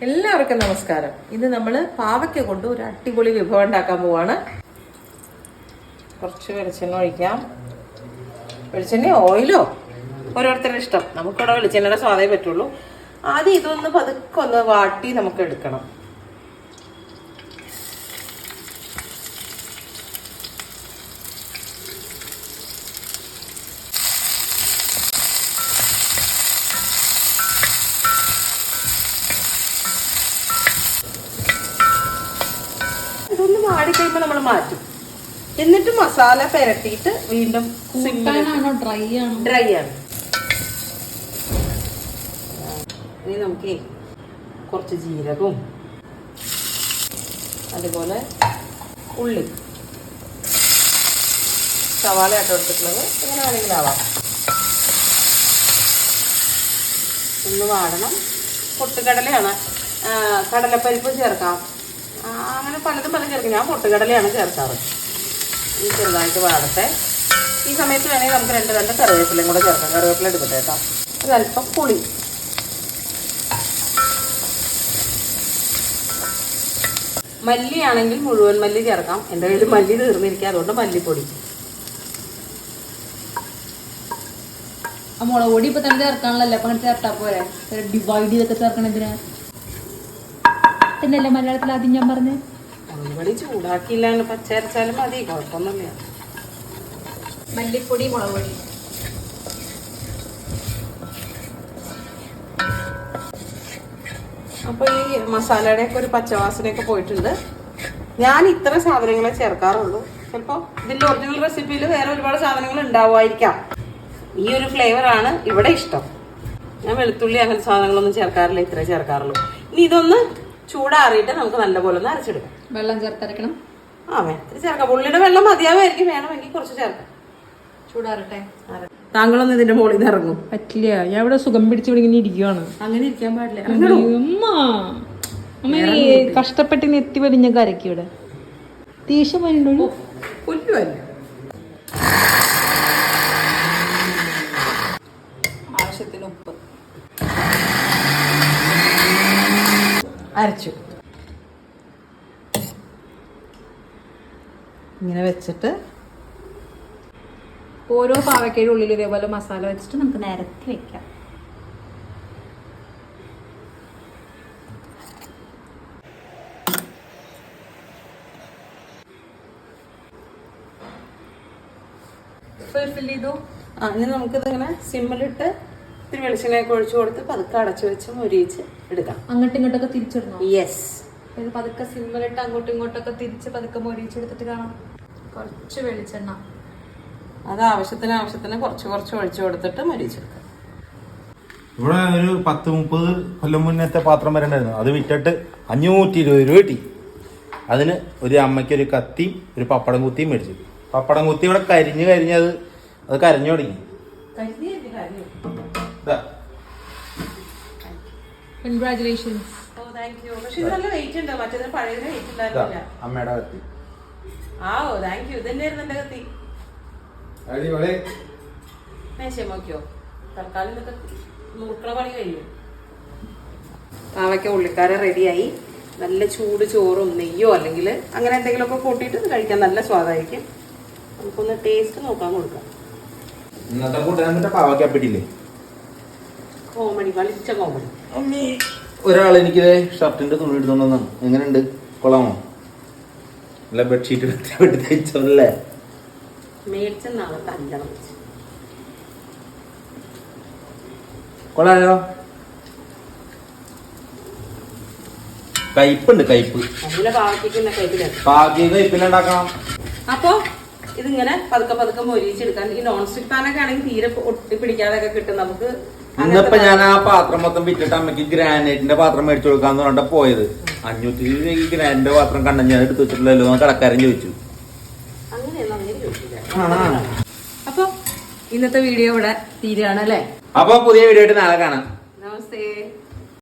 എല്ലാവർക്കും നമസ്കാരം. ഇന്ന് നമ്മൾ പാവയ്ക്ക കൊണ്ട് ഒരു അടിപൊളി വിഭവം ഉണ്ടാക്കാൻ പോവാണ്. കുറച്ച് വെളിച്ചെണ്ണ ഒഴിക്കാം. വെളിച്ചെണ്ണ ഓയിലോ ഓരോരുത്തരുടെ ഇഷ്ടം. നമുക്കിവിടെ വെളിച്ചെണ്ണയുടെ സ്വാദേ പറ്റുള്ളൂ. ആദ്യം ഇതൊന്ന് പതുക്കെ ഒന്ന് വാട്ടി നമുക്ക് എടുക്കണം. ഇതൊന്ന് വാടി കഴിയുമ്പോൾ നമ്മൾ മാറ്റും. എന്നിട്ട് മസാല പെരട്ടിയിട്ട് വീണ്ടും ഡ്രൈ ആണ്. ഇനി നമുക്ക് കുറച്ച് ജീരകവും അതുപോലെ ഉള്ളി സവാള ആട്ടോ എടുത്തിട്ടുള്ളത്. ഇങ്ങനെ വേണമെങ്കിലും ആവാം. ഒന്ന് വാടണം. പൊട്ടുകടലയാണ്, കടലപ്പരിപ്പ് ചേർക്കാം, അങ്ങനെ പലതും ചേർക്കും. ഞാൻ പൊട്ടുകടലയാണ് ചേർക്കാറ്. ഈ ചെറുതായിട്ട് വാടട്ടെ. ഈ സമയത്ത് വേണമെങ്കിൽ നമുക്ക് രണ്ട് കറിവേപ്പിലയും കൂടെ ചേർക്കാം. കറിവേപ്പില എടുക്കട്ടെ കേട്ടോ. ഒരല്പം പുളി, മല്ലിയാണെങ്കിൽ മുഴുവൻ മല്ലി ചേർക്കാം. എൻ്റെ കയ്യിൽ മല്ലി തീർന്നിരിക്കുക, അതുകൊണ്ട് മല്ലിപ്പൊടി. മുളക് പൊടി ഇപ്പൊ തന്നെ ചേർക്കാണല്ലോ. അപ്പൊ അങ്ങനെ ചേർത്താ പോരെ? ഡിവൈഡ് ചെയ്തൊക്കെ ചേർക്കണം. എന്തിനാ തന്നെയല്ലേ മലയാളത്തിൽ ആദ്യം ഞാൻ പറഞ്ഞേ. മുളകുപൊടി ചൂടാക്കിയില്ല, പച്ചരച്ചാലും മതി, കുഴപ്പമൊന്നുമില്ല. മല്ലിപ്പൊടി, മുളക് പൊടി. അപ്പോൾ ഈ മസാലയുടെയൊക്കെ ഒരു പച്ചവാസനയൊക്കെ പോയിട്ടുണ്ട്. ഞാൻ ഇത്ര സാധനങ്ങളെ ചേർക്കാറുള്ളൂ. ചിലപ്പോൾ ഇതിൻ്റെ ഒറിജിനൽ റെസിപ്പിയിൽ വേറെ ഒരുപാട് സാധനങ്ങൾ ഉണ്ടാവുമായിരിക്കാം. ഈ ഒരു ഫ്ലേവറാണ് ഇവിടെ ഇഷ്ടം. ഞാൻ വെളുത്തുള്ളി അങ്ങനത്തെ സാധനങ്ങളൊന്നും ചേർക്കാറില്ല, ഇത്രേ ചേർക്കാറുള്ളൂ. ഇനി ഇതൊന്ന് ചൂടാറിയിട്ട് നമുക്ക് നല്ലപോലെ ഒന്ന് അരച്ചെടുക്കാം. വെള്ളം ചേർത്തരക്കണം. ഇത്തിരി ചേർക്കാം. പുള്ളിയുടെ വെള്ളം മതിയാവുമായിരിക്കും. വേണമെങ്കിൽ കുറച്ച് ചേർക്കാം. ചൂടാറട്ടെ. താങ്കളൊന്നും ഇതിന്റെ മുകളിൽ നിന്ന് ഇറങ്ങും? പറ്റില്ല, ഞാൻ ഇവിടെ സുഖം പിടിച്ച് ഇങ്ങനെ ഇരിക്കുവാണ്. അങ്ങനെ ഇരിക്കാൻ പാടില്ല. അമ്മ കഷ്ടപ്പെട്ട് എത്തി വലിഞ്ഞ കരക്കി ഇവിടെ ദേഷ്യം വരുന്നുള്ളൂ. പുല്ലുമല്ല. ആവശ്യത്തിന് ഉപ്പ്. അരച്ചു. ഇങ്ങനെ വെച്ചിട്ട് ഓരോ പാവയ്ക്കയുടെ ഉള്ളിൽ ഇതേപോലെ മസാല വെച്ചിട്ട് നമുക്ക് നിരത്തി വെക്കാം. ഇനി നമുക്കിത് ഇങ്ങനെ സിമ്മിലിട്ട് ഇത്തിരി വെളിച്ചെണ്ണയൊക്കെ ഒഴിച്ചു കൊടുത്ത് പതുക്കെ അടച്ചു വെച്ച് മൊരിയിച്ച് എടുക്കാം. അങ്ങോട്ടും ഇങ്ങോട്ടൊക്കെ തിരിച്ചിടണം. യെസ്. പതുക്കെ സിമ്മിലിട്ട് അങ്ങോട്ടും ഇങ്ങോട്ടൊക്കെ തിരിച്ച് പതുക്കെ മൊരിയിച്ചെടുത്തിട്ട് കാണാം. കുറച്ച് വെളിച്ചെണ്ണ, അത് ആവശ്യത്തിന് കുറച്ച് ഒഴിച്ചു കൊടുത്തിട്ട് മൊരിയിച്ചെടുക്കാം. ഇവിടെ ഒരു 10-30 കൊല്ലം മുന്നത്തെ പാത്രം വരണ്ടായിരുന്നു. അത് വിറ്റിട്ട് 520 രൂപ കിട്ടി. അതിന് ഒരു അമ്മയ്ക്ക് ഒരു കത്തിയും ഒരു പപ്പടം കുത്തിയും മേടിച്ചു. പപ്പടം കുത്തി ഇവിടെ കരിഞ്ഞ് അത് കരഞ്ഞു തുടങ്ങി. അമ്മയുടെ കത്തി. പാവയ്ക്ക ഉള്ളിക്കാര റെഡിയായി. നല്ല ചൂട് ചോറും നെയ്യോ അല്ലെങ്കിൽ അങ്ങനെ എന്തെങ്കിലുമൊക്കെ കൂട്ടിയിട്ട് കഴിക്കാൻ നല്ല സ്വാദായിരിക്കും. നമുക്കൊന്ന് ടേസ്റ്റ് നോക്കാൻ കൊടുക്കാം. ഇന്നത്തെ കൂട്ടാൻ പാവയ്ക്കപ്പെട്ടില്ലേ? കോമഡി, കളിച്ച കോമഡി. ഒരാൾ എനിക്ക് ഷർട്ടിന്റെ തുണി എടുത്തോണ്ടെന്നാണ്. എങ്ങനെയുണ്ട്? കൊള്ളാമോ? അല്ല, ബെഡ്ഷീറ്റ് വെട്ടി തയ്ച്ചല്ലേ? മേടിച്ചെന്നാണ് തഞ്ചണം. കൊള്ളാലോ? കയ്പുണ്ട്, കയ്പ്. കയ്പിലുണ്ടാക്കണം. അപ്പൊ ഇതിങ്ങനെ പതുക്കെ മൊരിച്ചെടുക്കാൻ. ഈ നോൺ സ്റ്റിക് പാനൊക്കെ ആണെങ്കിൽ തീരെ ഒട്ടി പിടിക്കാതൊക്കെ കിട്ടും നമുക്ക്. ഇന്നിപ്പോ ഞാൻ ആ പാത്രം മൊത്തം വിറ്റിട്ട് അമ്മയ്ക്ക് ഗ്രാനൈറ്റിന്റെ പാത്രം മേടിച്ചു കൊടുക്കാന്ന് പറഞ്ഞാ പോയത്. 500 രൂപയ്ക്ക് ഗ്രാനൈറ്റിന്റെ പാത്രം കണ്ട ഞാൻ എടുത്തു വെച്ചിട്ടില്ലല്ലോ എന്ന് കടക്കാരൻ ചോദിച്ചു. അപ്പൊ ഇന്നത്തെ വീഡിയോ ഇവിടെ തീരുകയാണ് അല്ലേ? അപ്പൊ പുതിയ വീഡിയോ ആയിട്ട് നാളെ കാണാം.